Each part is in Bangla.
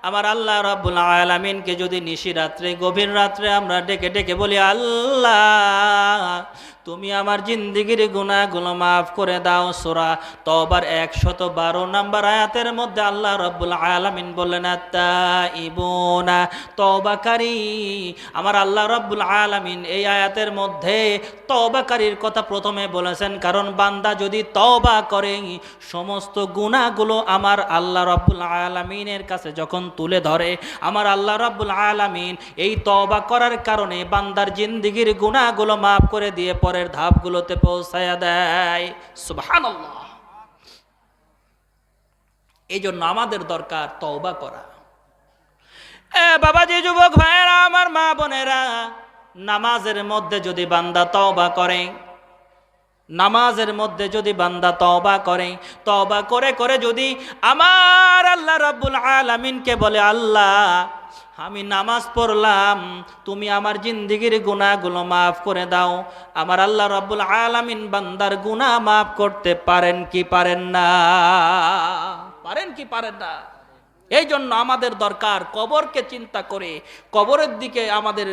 আমার আল্লাহ রাব্বুল আলামিনকে যদি নিশি রাত্রে গভীর রাত্রে আমরা ডেকে ডেকে বলি, আল্লাহ তুমি আমার জিন্দেগির গুনাহগুলো মাফ করে দাও। সূরা তওবার 112 নম্বর আয়াতের মধ্যে আল্লাহ রাব্বুল আলামিন বললেন, আত-তাইবুনা, তওবাকারী। আমার আল্লাহ রাব্বুল আলামিন এই আয়াতের মধ্যে তওবাকারীর কথা প্রথমে বলেছেন, কারণ বান্দা যদি তওবা করে সমস্ত গুনাহগুলো আমার আল্লাহ রাব্বুল আলামিনের কাছে যখন তুলে ধরে, আমার আল্লাহ রাব্বুল আলামিন এই তওবা করার কারণে বান্দার জিন্দেগির গুনাহগুলো মাফ করে দিয়ে পরের ধাপগুলোতে পৌঁছায়া দেয়। সুবহানাল্লাহ। এই জন্য আমাদের দরকার তওবা করা। বাবাজি, যুবক ভাইয়েরা, আমার মা বোনেরা, নামাজের মধ্যে যদি বান্দা তওবা করে, নামাজের মধ্যে যদি বান্দা তওবা করে, তওবা করে করে যদি আমার আল্লাহ রাব্বুল আলামিনকে বলে, আল্লাহ আমি নামাজ পড়লাম, তুমি আমার জিন্দেগির গুনাহগুলো মাফ করে দাও, আমার আল্লাহ রাব্বুল আলামিন বান্দার গুনাহ মাফ করতে পারেন কি পারেন না? পারেন কি পারেন না? এই জন্য আমাদের দরকার কবরকে চিন্তা করে, কবরের দিকে আমাদের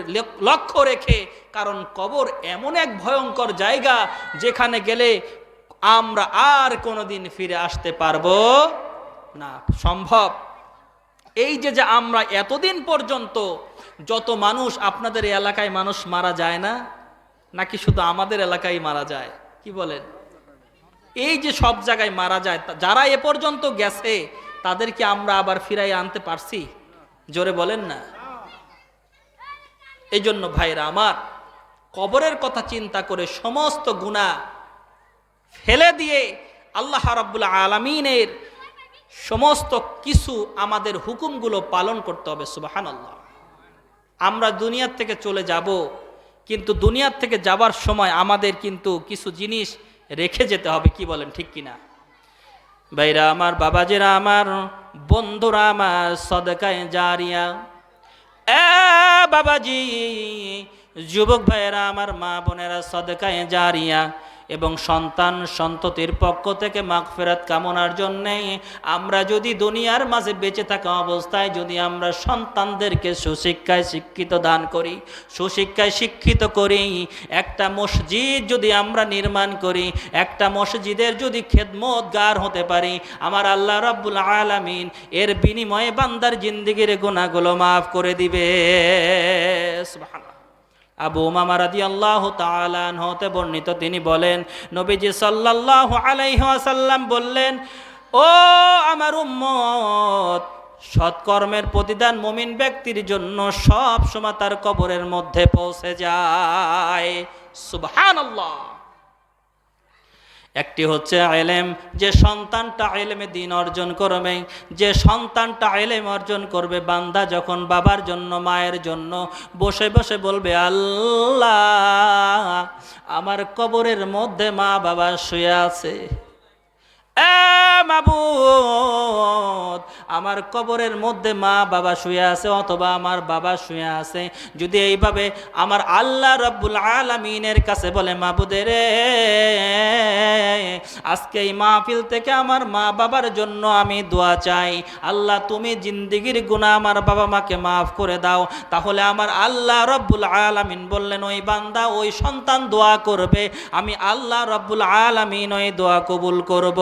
লক্ষ্য রেখে, কারণ কবর এমন এক ভয়ঙ্কর জায়গা যেখানে গেলে আমরা আর কোনোদিন ফিরে আসতে পারবো না। সম্ভব এই যে আমরা এতদিন পর্যন্ত যত মানুষ, আপনাদের এলাকায় মানুষ মারা যায় না নাকি শুধু আমাদের এলাকায় মারা যায়? কি বলেন? এই যে সব জায়গায় মারা যায়, যারা এ পর্যন্ত গেছে তাদেরকে আমরা আবার ফিরাই আনতে পারছি? জোরে বলেন না। এই জন্য ভাইরা আমার, কবরের কথা চিন্তা করে সমস্ত গুনাহ ফেলে দিয়ে আল্লাহ রাব্বুল আলামিনের সমস্ত কিছু আমাদের হুকুমগুলো পালন করতে হবে। সুবহানাল্লাহ। আমরা দুনিয়ার থেকে চলে যাব, কিন্তু দুনিয়ার থেকে যাবার সময় আমাদের কিন্তু কিছু জিনিস রেখে যেতে হবে। কি বলেন, ঠিক কিনা? ভাইরা আমার, বাবাজিরা আমার, বন্ধুরা আমার, সদকায়ে জারিয়া, বাবাজি, যুবক ভাইয়েরা আমার, মা বোনেরা, সদকায়ে জারিয়া এবং সন্তান সন্ততির পক্ষ থেকে মাগফিরাত কামনার জন্যে আমরা যদি দুনিয়ার মাঝে বেঁচে থাকা অবস্থায় যদি আমরা সন্তানদেরকে সুশিক্ষায় শিক্ষিত দান করি, সুশিক্ষায় শিক্ষিত করি, একটা মসজিদ যদি আমরা নির্মাণ করি, একটা মসজিদের যদি খেদমতগার হতে পারি, আমার আল্লাহ রাব্বুল আলামিন এর বিনিময়ে বান্দার জিন্দেগির গুনাহগুলো মাফ করে দিবে। সুবহানাল্লাহ। আবু উমামা রাদিয়াল্লাহু তাআলা আনহু হতে বর্ণিত, তিনি বলেন, নবীজি সাল্লাল্লাহু আলাইহি ওয়াসাল্লাম বললেন, ও আমার উম্মত, সৎকর্মের প্রতিদান মুমিন ব্যক্তির জন্য সব সময় তার কবরের মধ্যে পৌঁছে যায়। সুবহানাল্লাহ। একটি হচ্ছে ইলম, যে সন্তানটা ইলমে দ্বীন অর্জন করবে, যে সন্তানটা ইলম অর্জন করবে, বান্দা যখন বাবার জন্য মায়ের জন্য বসে বসে বলবে, আল্লাহ আমার কবরের মধ্যে মা বাবা শুয়ে আছে, মাবুদ আমার কবরের মধ্যে মা বাবা শুয়ে আছে অথবা আমার বাবা শুয়ে আছে, যদি এইভাবে আমার আল্লাহ রাব্বুল আলামিনের কাছে বলে, মাবুদের আজকে এই মাহফিল থেকে আমার মা বাবার জন্য আমি দোয়া চাই, আল্লাহ তুমি জিন্দেগির গুনাহ আমার বাবা মাকে মাফ করে দাও, তাহলে আমার আল্লাহ রাব্বুল আলামিন বললেন, ওই বান্দা ওই সন্তান দোয়া করবে, আমি আল্লাহ রাব্বুল আলামিন ওই দোয়া কবুল করব।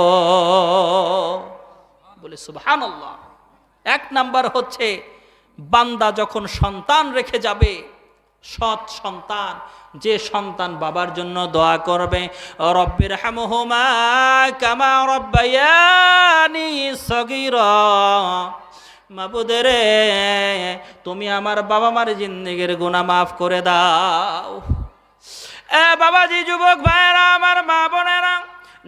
বলে সুবহানাল্লাহ। এক নাম্বার হচ্ছে, বান্দা যখন সন্তান রেখে যাবে, সৎ সন্তান, যে সন্তান বাবার জন্য দোয়া করবে, রব্বিরহামহুমা কামা রাব্বায়ানি সগীরা, মাবুদের তুমি আমার বাবা মার জিন্দেগির গুনাহ মাফ করে দাও। বাবাজি, যুবক ভাইয়েরা আমার, মা বোনেরা,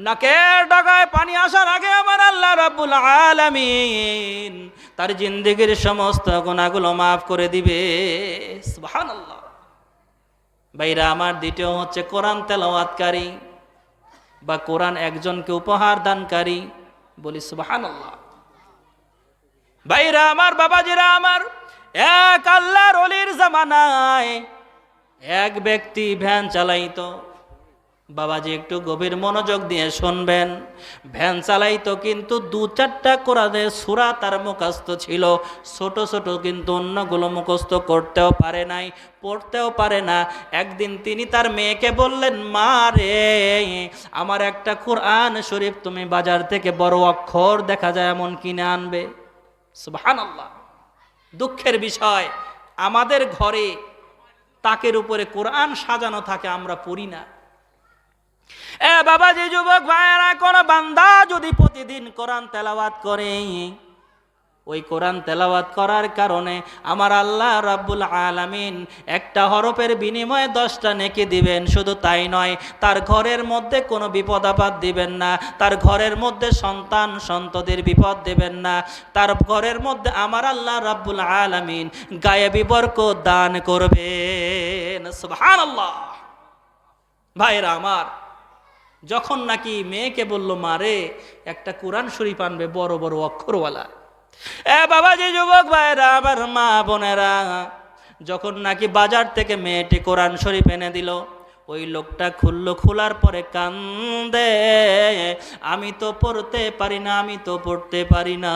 নাকের ডগায় পানি আসার আগে আমার আল্লাহ রাব্বুল আলামিন তার জিন্দেগির সমস্ত গুনাহগুলো মাফ করে দিবে। সুবহানাল্লাহ। ভাইরা আমার, দ্বিতীয় হচ্ছে কোরআন তেলাওয়াতকারী বা কোরআন একজনকে উপহার দানকারী। বলি সুবহানাল্লাহ। ভাইরা আমার, বাবাজিরা আমার, এক আল্লাহর ওলির জামানায় এক ব্যক্তি ভ্যান চালাইতো। বাবাজি একটু গভীর মনোযোগ দিয়ে শুনবেন। ভ্যান চালাইতো কিন্তু 2-4টা কোরআনের সূরা তার মুখস্থ ছিল, ছোট ছোট, কিন্তু অন্যগুলো মুখস্থ করতেও পারে নাই, পড়তেও পারে না। একদিন তিনি তার মেয়েকে বললেন, মা রে, আমার একটা কোরআন শরীফ তুমি বাজার থেকে বড় অক্ষর দেখা যায় এমন কিনে আনবে। সুবহানাল্লাহ। দুঃখের বিষয়, আমাদের ঘরে তাকের উপরে কোরআন সাজানো থাকে, আমরা পড়ি না। বাবা, যে যুবক ভাইয়েরা, কোন বান্দা যদি প্রতিদিন কোরআন তেলাওয়াত করে, ওই কোরআন তেলাওয়াত করার কারণে আমার আল্লাহ রাব্বুল আলামিন একটা হরফের বিনিময়ে 10টা নেকি দিবেন। শুধু তাই নয়, তার ঘরের মধ্যে কোনো বিপদ আপদ দিবেন না, তার ঘরের মধ্যে সন্তান সন্ততির বিপদ দেবেন না, তার ঘরের মধ্যে আমার আল্লাহ রাব্বুল আলামিন গায়েবী বরকত দান করবেন। সুবহানাল্লাহ। ভাইরা আমার, যখন নাকি মেয়েকে বলল, মারে একটা কোরআন শরীফ আনবে বড় বড় অক্ষরওয়ালা, বাবা, যে যুবক ভাইরা, আমার মা বোনেরা, যখন নাকি বাজার থেকে মেয়েটি কোরআন শরীফ এনে দিল, ওই লোকটা খুললো, খোলার পরে কান্দে, আমি তো পড়তে পারি না, আমি তো পড়তে পারি না।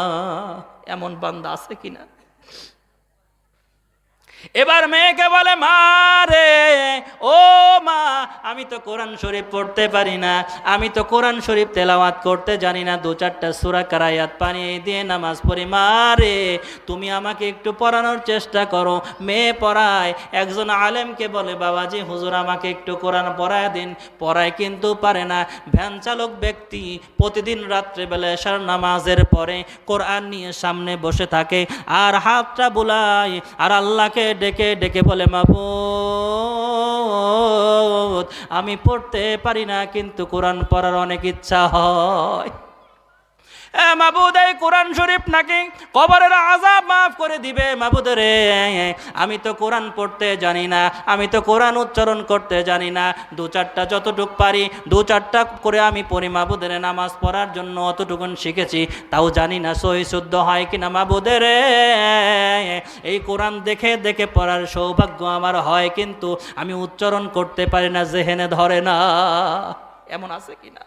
এমন বান্দা আছে কিনা? এবার মেয়েকে বলে, মা রে, ও মা, আমি তো কোরআন শরীফ পড়তে পারি না, আমি তো কোরআন শরীফ তেলাওয়াত করতে জানি না, 2-4টা সূরা কারায়াত পানিয়ে দিয়ে নামাজ পড়ি, মা রে, তুমি আমাকে একটু পড়ানোর চেষ্টা করো। মেয়ে পড়ায়, একজন আলেমকে বলে, বাবাজি হুজুর আমাকে একটু কোরআন পড়ায় দিন। পড়ায় কিন্তু পারে না। ভ্যান চালক ব্যক্তি প্রতিদিন রাত্রেবেলা এশার নামাজের পরে কোরআন নিয়ে সামনে বসে থাকে, আর হাতটা বুলায়, আর আল্লাহকে ডেকে ডেকে বলে, মাবুদ, আমি পড়তে পারি না, কিন্তু কোরআন পড়ার অনেক ইচ্ছা হয়। মাবুদ, এই কোরআন শরীফ নাকি কবরের আযাব মাফ করে দিবে। মাবুদ রে, আমি তো কোরআন পড়তে জানি না, আমি তো কোরআন উচ্চারণ করতে জানি না, 2-4টা যতটুক পারি 2-4টা করে আমি পড়ি। মাবুদ রে, নামাজ পড়ার জন্য অতটুকুন শিখেছি, তাও জানি না সহি শুদ্ধ হয় কিনা। মাবুদ রে, এই কোরআন দেখে দেখে পড়ার সৌভাগ্য আমার হয়, কিন্তু আমি উচ্চারণ করতে পারি না, জেহেনে ধরে না। এমন আছে কিনা?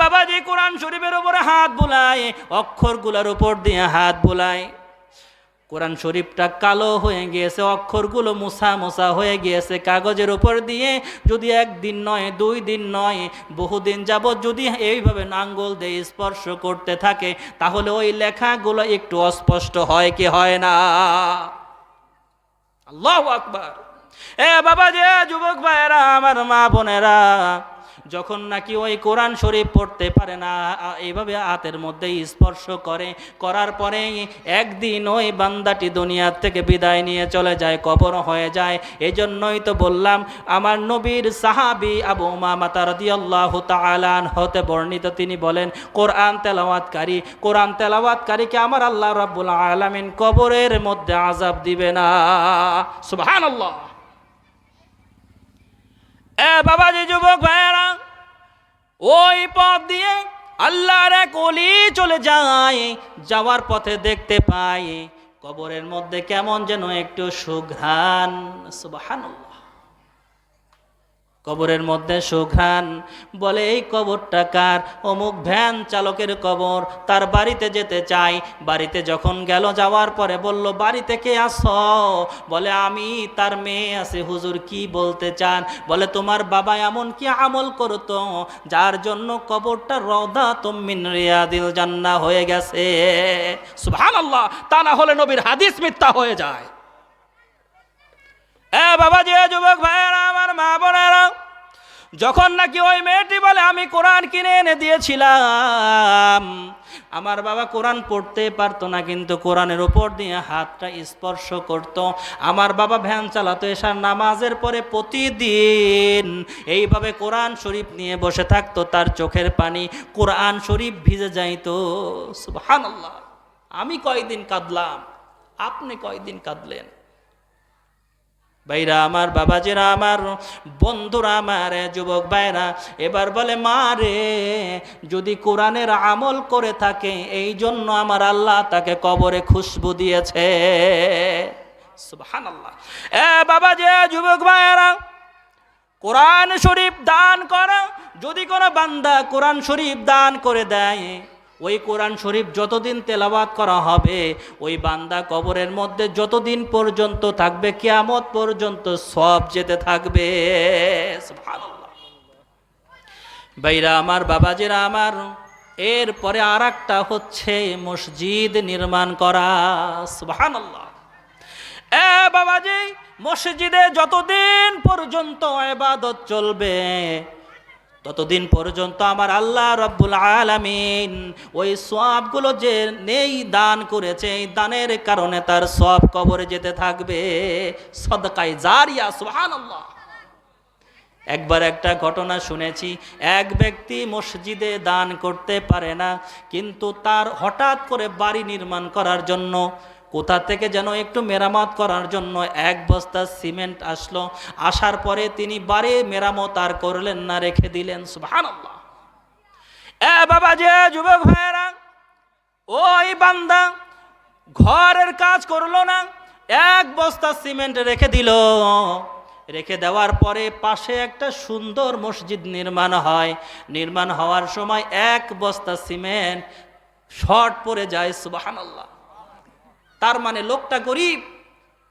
বাবাজি কোরআন শরীফের উপরে হাত বুলায়, অক্ষরগুলোর উপর দিয়ে হাত বুলায়, কোরআন শরীফটা কালো হয়ে গিয়েছে, অক্ষরগুলো মোছা মোছা হয়ে গিয়েছে কাগজের উপর দিয়ে। যদি 1 দিন নয়, 2 দিন নয়, বহুদিন যাবত যদি এইভাবে আঙ্গুল দিয়ে স্পর্শ করতে থাকে, তাহলে ওই লেখাগুলো একটু অস্পষ্ট হয় কি হয় না? আল্লাহু আকবার। বাবা, যে যুবক ভাইয়েরা, আমার মা বোনেরা, যখন নাকি ওই কোরআন শরীফ পড়তে পারে না, এইভাবে হাতের মধ্যে স্পর্শ করে, করার পরে একদিন ওই বান্দাটি দুনিয়ার থেকে বিদায় নিয়ে চলে যায়, কবর হয়ে যায়। এই জন্যই তো বললাম, আমার নবীর সাহাবী আবু উমামা রাদিয়াল্লাহু তাআলা আনহু হতে বর্ণিত, তিনি বলেন, কোরআন তেলাওয়াতকারীকে আমার আল্লাহ রাব্বুল আলামিন কবরের মধ্যে আযাব দিবে না। সুবহানাল্লাহ। বাবা, যে যুবক ভাইয়েরা, ওই পথ দিয়ে আল্লাহর এক ওলি চলে যায়, যাওয়ার পথে দেখতে পায় কবরের মধ্যে কেমন যেন একটু সুঘ্রাণ। সুবহানাল্লাহ। কবরের মধ্যে সুঘ্রাণ। বলে, এই কবরটা কার? অমুক ভ্যান চালকের কবর। তার বাড়িতে যেতে চাই। বাড়িতে যখন গেল, যাওয়ার পরে বলল, বাড়িতে কে আসো? বলে, আমি তার মেয়ে আছে। হুজুর কি বলতে চান? বলে, তোমার বাবা এমন কি আমল করতো যার জন্য কবরটা রাউদাতুম মিন রিয়াদিল জান্নাহ হয়ে গেছে। সুবহানাল্লাহ। তা না হলে নবীর হাদিস মিথ্যা হয়ে যায়। বাবা, যে যুবক ভাইয়েরা, আমার মা বোনেরা, যখন নাকি ওই মেয়েটি বলে, আমি কোরআন কিনে এনে দিয়েছিলাম, আমার বাবা কোরআন পড়তে পারতো না, কিন্তু কোরআনের উপর দিয়ে হাতটা স্পর্শ করত। আমার বাবা ভ্যান চালাতো, এশার নামাজের পরে প্রতিদিন এইভাবে কোরআন শরীফ নিয়ে বসে থাকতো, তার চোখের পানি কোরআন শরীফ ভিজে যাইতো। সুবহানাল্লাহ। আমি কয়দিন কাঁদলাম, আপনি কয়দিন কাঁদলেন? ভাইরা আমার, বাবাজিরা আমার, বন্ধুরা আমার, যুবক ভাইরা, এবার বলে, মা রে, যদি কোরআনের আমল করে থাকে, এই জন্য আমার আল্লাহ তাকে কবরে খুশবু দিয়েছে। সুবহানাল্লাহ। বাবাজি, যুবক ভাইরা, কোরআন শরীফ দান করা, যদি কোনো বান্দা কোরআন শরীফ দান করে দেয়, ওই কোরআন শরীফ যতদিন তেলাওয়াত করা হবে, ওই বান্দা কবরের মধ্যে যতদিন পর্যন্ত থাকবে, কিয়ামত পর্যন্ত সব যেতে থাকবে। সুবহানাল্লাহ। ভাইরা আমার, বাবাজিরা আমার, এরপরে আর একটা হচ্ছে মসজিদ নির্মাণ করা। সুবহানাল্লাহ। এ বাবাজি, মসজিদে যতদিন পর্যন্ত ইবাদত চলবে, ততদিন পর্যন্ত আমার আল্লাহ রাব্বুল আলামিন ওই সওয়াবগুলো যে নেই দান করেছে, এই দানের কারণে তার সওয়াব কবরে যেতে থাকবে। সদকায়ে জারিয়া। সুবহানাল্লাহ। একবার একটা ঘটনা শুনেছি, এক ব্যক্তি মসজিদে দান করতে পারে না, কিন্তু তার হঠাৎ করে বাড়ি নির্মাণ করার জন্য, কোথা থেকে যেন একটু মেরামত করার জন্য এক বস্তা সিমেন্ট আসলো। আসার পরে তিনি বাড়ি মেরামত আর করলেন না, রেখে দিলেন। সুবহানাল্লাহ। এ বাবা, যে যুবক ভাইয়েরা, ওই বান্দা ঘরের কাজ করলো না, এক বস্তা সিমেন্ট রেখে দিল। রেখে দেওয়ার পরে পাশে একটা সুন্দর মসজিদ নির্মাণ হয়। নির্মাণ হওয়ার সময় এক বস্তা সিমেন্ট শর্ট পড়ে যায়। সুবহানাল্লাহ। তার মানে লোকটা গরিব,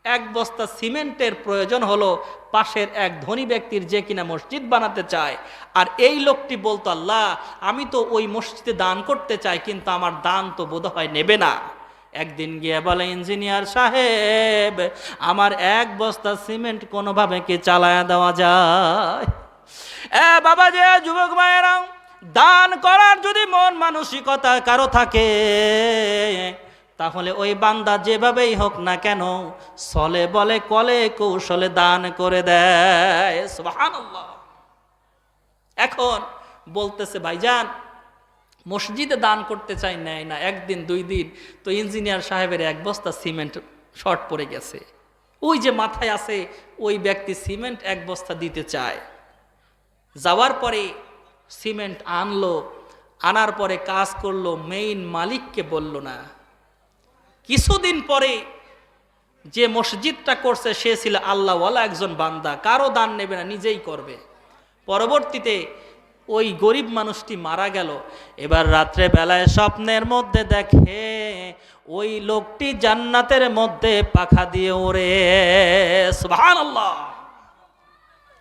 এক বস্তা সিমেন্টের প্রয়োজন হলো পাশের এক ধনী ব্যক্তির, যে কিনা মসজিদ বানাতে চায়। আর এই লোকটি বলতো, আল্লাহ, আমি তো ওই মসজিদে দান করতে চাই, কিন্তু আমার দান তো বোধহয় নেবে না। একদিন গিয়ে বলে, ইঞ্জিনিয়ার সাহেব, আমার এক বস্তা সিমেন্ট কোনোভাবে কি চালায়া দেওয়া যায়? এ বাবা, যে যুবক মায়েরা, দান করার যদি মন মানসিকতা কারো থাকে, তাহলে ওই বান্দা যেভাবেই হোক না কেন, ছলে বলে কলে কৌশলে দান করে দেয়। সুবহানাল্লাহ। এখন বলতেছে, ভাইজান, মসজিদে দান করতে চাই, নেয় না। একদিন দুই দিন তো ইঞ্জিনিয়ার সাহেবের এক বস্তা সিমেন্ট শর্ট পড়ে গেছে। ওই যে মাথায় আছে, ওই ব্যক্তি সিমেন্ট এক বস্তা দিতে চায়। যাওয়ার পরে সিমেন্ট আনলো, আনার পরে কাজ করলো, মেইন মালিককে বলল না। কিছুদিন পরে যে মসজিদটা করছে সে ছিল আল্লাহওয়ালা একজন বান্দা, কারো দান নেবে না, নিজেই করবে। পরবর্তীতে ওই গরিব মানুষটি মারা গেল। এবার রাত্রে বেলায় স্বপ্নের মধ্যে দেখে ওই লোকটি জান্নাতের মধ্যে পাখা দিয়ে ওড়ে। সুবহানাল্লাহ।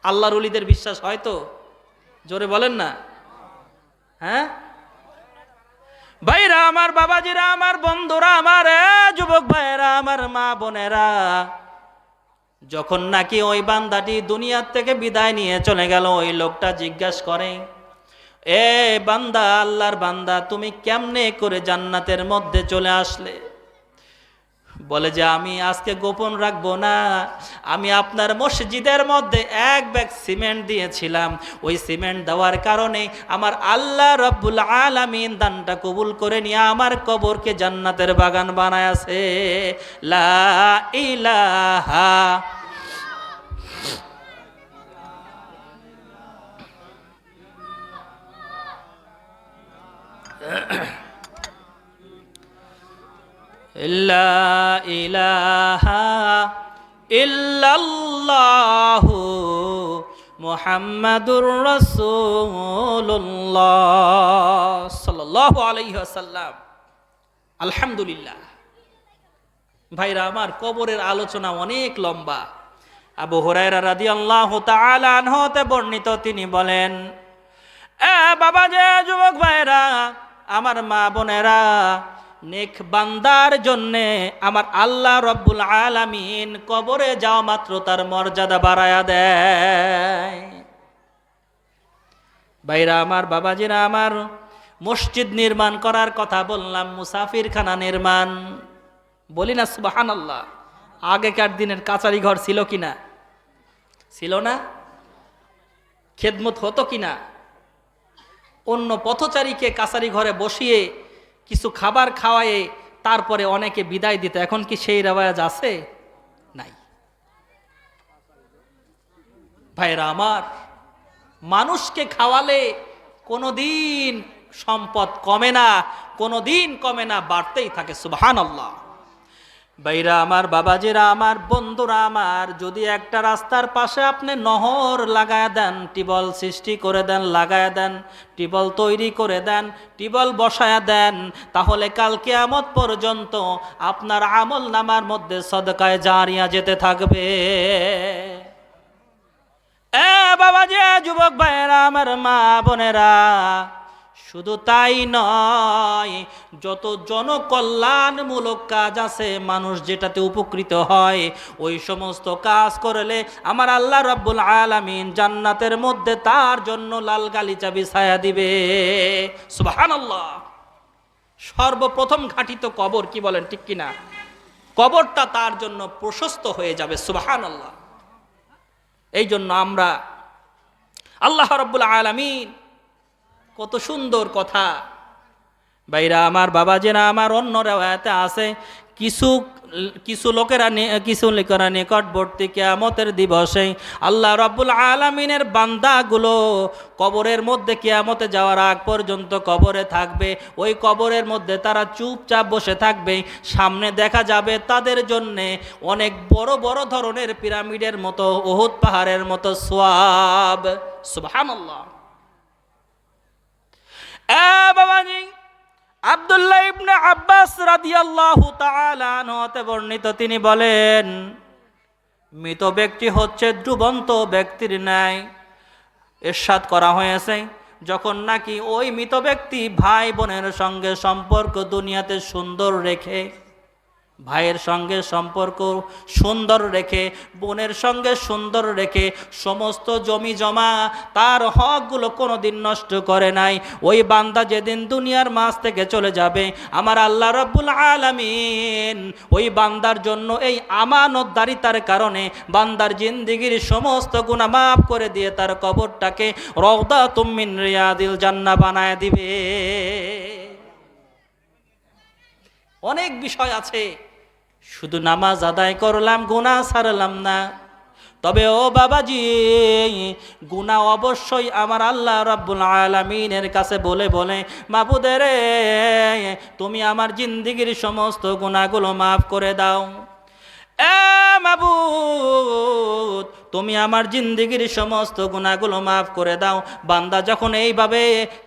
আল্লাহর ওলিদের বিশ্বাস হয়তো, জোরে বলেন না। হ্যাঁ ভাইরা আমার, বাবাজিরা আমার, বন্ধুরা আমার, যুবক ভাইরা আমার, মা বোনেরা, যখন নাকি ওই বান্দাটি দুনিয়ার থেকে বিদায় নিয়ে চলে গেল, ওই লোকটা জিজ্ঞাসা করে, এ বান্দা, আল্লাহর বান্দা, তুমি কেমনে করে জান্নাতের মধ্যে চলে আসলে? বলে যে, আমি আজকে গোপন রাখবো না, আমি আপনার মসজিদের মধ্যে এক ব্যাগ সিমেন্ট দিয়েছিলাম। ওই সিমেন্ট দেওয়ার কারণে আমার আল্লাহ রাব্বুল আলামিন দানটা কবুল করে নিয়ে আমার কবরকে জান্নাতের বাগান বানায়াছে। লা ইলাহা লা ইলাহা ইল্লাল্লাহু মুহাম্মাদুর রাসূলুল্লাহ সাল্লাল্লাহু আলাইহি ওয়াসাল্লাম। আলহামদুলিল্লাহ। ভাইরা আমার, কবরের আলোচনা অনেক লম্বা। আবু হুরায়রা রাদিয়াল্লাহু তাআলা আনহু হতে বর্ণিত, তিনি বলেন, এ বাবা, যে যুবক ভাইরা আমার, মা বোনেরা, নেক বান্দার জন্যে আমার আল্লাহ রব্বুল আলামিন কবরে যাওয়া মাত্র তার মর্যাদা বাড়ায়া দেয়। ভাইরা আমার, বাবাজিরা আমার, মসজিদ নির্মাণ করার কথা বললাম, মুসাফিরখানা নির্মাণ, বলি না সুবহানাল্লাহ। আগেকার দিনের কাচারি ঘর ছিল কিনা? ছিল না? খেদমত হতো কিনা? অন্য পথচারীকে কাচারি ঘরে বসিয়ে কিছু খাবার খাওয়ায়ে তারপরে অনেকে বিদায় দিত। এখন কি সেই রেওয়াজ আছে? নাই। ভাইরা আমার, মানুষকে খাওয়ালে কোনোদিন সম্পদ কমে না, কোনোদিন কমে না, বাড়তেই থাকে। সুবহানাল্লাহ। ভাইরা আমার, বাবাজিরা আমার, বন্ধুরা আমার, যদি একটা রাস্তার পাশে আপনি নহর লাগায় দেন, টিবল সৃষ্টি করে দেন, লাগায় দেন, টিবল তৈরি করে দেন, টিবল বসায় দেন, তাহলে কাল কিয়ামত পর্যন্ত আপনার আমল নামার মধ্যে সদকায়ে জারিয়া যেতে থাকবে। বাবাজি, যুবক ভাইয়েরা আমার, মা বোনেরা, শুধু তাই নয়, যত জনকল্যাণমূলক কাজ আছে, মানুষ যেটাতে উপকৃত হয়, ওই সমস্ত কাজ করলে আমার আল্লাহ রাব্বুল আলামিন জান্নাতের মধ্যে তার জন্য লাল গালিচা বিছায়া দিবে। সুবহানাল্লাহ। সর্বপ্রথম ঘাঁটি তো কবর, কি বলেন ঠিক কিনা? কবরটা তার জন্য প্রশস্ত হয়ে যাবে। সুবহানাল্লাহ। এই জন্য আমরা, আল্লাহ রাব্বুল আলামিন, কত সুন্দর কথা। ভাইরা আমার, বাবাজিরা আমার, অন্য রিওয়ায়াতে আছে কিছু লোকেরা নিকটবর্তী কিয়ামতের দিবসে আল্লাহ রাব্বুল আলামিনের বান্দাগুলো কবরের মধ্যে কিয়ামতে যাওয়ার আগ পর্যন্ত কবরে থাকবে। ওই কবরের মধ্যে তারা চুপচাপ বসে থাকবে। সামনে দেখা যাবে তাদের জন্যে অনেক বড় বড় ধরনের পিরামিডের মতো, উহুদ পাহাড়ের মতো সওয়াব। সুবহানাল্লাহ। বাবাজি, আব্দুল্লাহ ইবনে আব্বাস রাদিয়াল্লাহু তাআলা আনহু হতে বর্ণিত, তিনি বলেন, মৃত ব্যক্তি হচ্ছে ডুবন্ত ব্যক্তির ন্যায়। ইরশাদ করা হয়েছে, যখন নাকি ওই মৃত ব্যক্তি ভাই বোনের সঙ্গে সম্পর্ক দুনিয়াতে সুন্দর রেখে, ভাইয়ের সঙ্গে সম্পর্ক সুন্দর রেখে, বোনের সঙ্গে সুন্দর রেখে, সমস্ত জমি জমা তার হকগুলো কোনোদিন নষ্ট করে নাই, ওই বান্দা যেদিন দুনিয়ার মাঝ থেকে চলে যাবে, আমার আল্লাহ রাব্বুল আলামিন ওই বান্দার জন্য এই আমানতদারিতার কারণে বান্দার জিন্দেগির সমস্ত গুনাহ মাফ করে দিয়ে তার কবরটাকে রাউদাতুম মিন রিয়াদিল জান্নাহ বানায় দিবে। অনেক বিষয় আছে, শুধু নামাজ আদায় করলাম, গুনাহ ছাড়লাম না। তবে ও বাবাজি, গুনাহ অবশ্যই আমার আল্লাহ রাব্বুল আলামিনের কাছে বলে বলে, মাবুদের তুমি আমার জিন্দেগির সমস্ত গুনাহগুলো মাফ করে দাও। মাবুদ, তুমি আমার জিন্দেগির সমস্ত গুনাহগুলো মাফ করে দাও। বান্দা যখন এইভাবে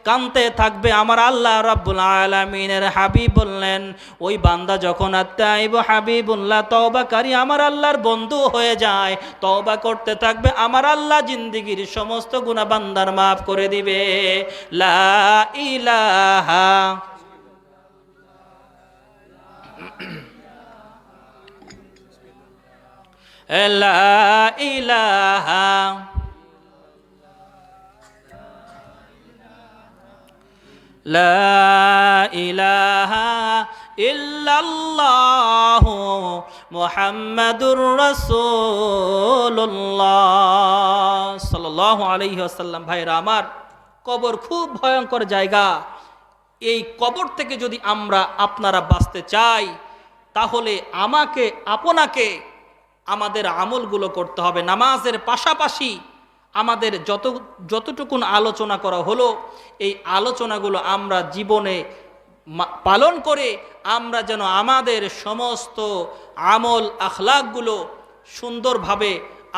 কাঁদতে থাকবে, আমার আল্লাহ রাব্বুল আলামিনের হাবিব বললেন, ওই বান্দা যখন আত্তাইব হাবিবুল্লাহ, তওবাকারী আমার আল্লাহর বন্ধু হয়ে যায়, তওবা করতে থাকবে, আমার আল্লাহ জিন্দেগির সমস্ত গুনাহ বান্দার মাফ করে দিবে। লা ইলাহা লা ইলাহা লা ইলাহা ইল্লাল্লাহু মুহাম্মাদুর রাসূলুল্লাহ সাল্লাল্লাহু আলাইহি ওয়াসাল্লাম। ভাইরা আমার, কবর খুব ভয়ঙ্কর জায়গা। এই কবর থেকে যদি আপনারা বাঁচতে চাই, তাহলে আপনাকে আমাদের আমলগুলো করতে হবে। নামাজের পাশাপাশি আমাদের যতটুকুন আলোচনা করা হলো, এই আলোচনাগুলো আমরা জীবনে পালন করে আমরা যেন আমাদের সমস্ত আমল আখলাকগুলো সুন্দরভাবে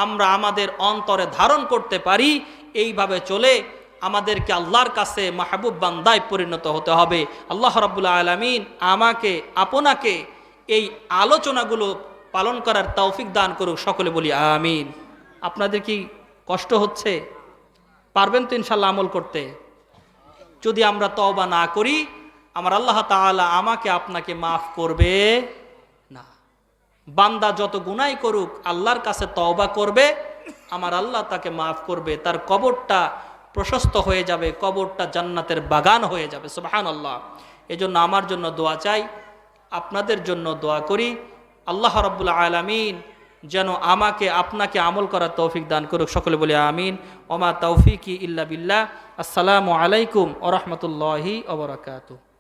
আমরা আমাদের অন্তরে ধারণ করতে পারি। এইভাবে চলে আমাদেরকে আল্লাহর কাছে মাহবুব বান্দায় পরিণত হতে হবে। আল্লাহ রাব্বুল আলামিন আমাকে আপনাকে এই আলোচনাগুলো পালন করার তৌফিক দান করুক। সকলে বলি আমিন। আপনাদের কি কষ্ট হচ্ছে? পারবেন তো ইনশাল্লাহ আমল করতে? যদি আমরা তওবা না করি, আমার আল্লাহ তাআলা আমাকে আপনাকে মাফ করবে না। বান্দা যত গুনাহ করুক, আল্লাহর কাছে তওবা করবে, আমার আল্লাহ তাকে মাফ করবে, তার কবরটা প্রশস্ত হয়ে যাবে, কবরটা জান্নাতের বাগান হয়ে যাবে। সুবহানাল্লাহ। এজন্য আমার জন্য দোয়া চাই, আপনাদের জন্য দোয়া করি। আল্লাহ রাব্বুল আলামিন যেন আমাকে আপনাকে আমল করার তৌফিক দান করুক। সকলে বলি আমিন। ওমা তৌফিকি ইল্লা বিল্লাহ। আসসালামু আলাইকুম ওয়া রাহমাতুল্লাহি ওয়া বারাকাতুহু।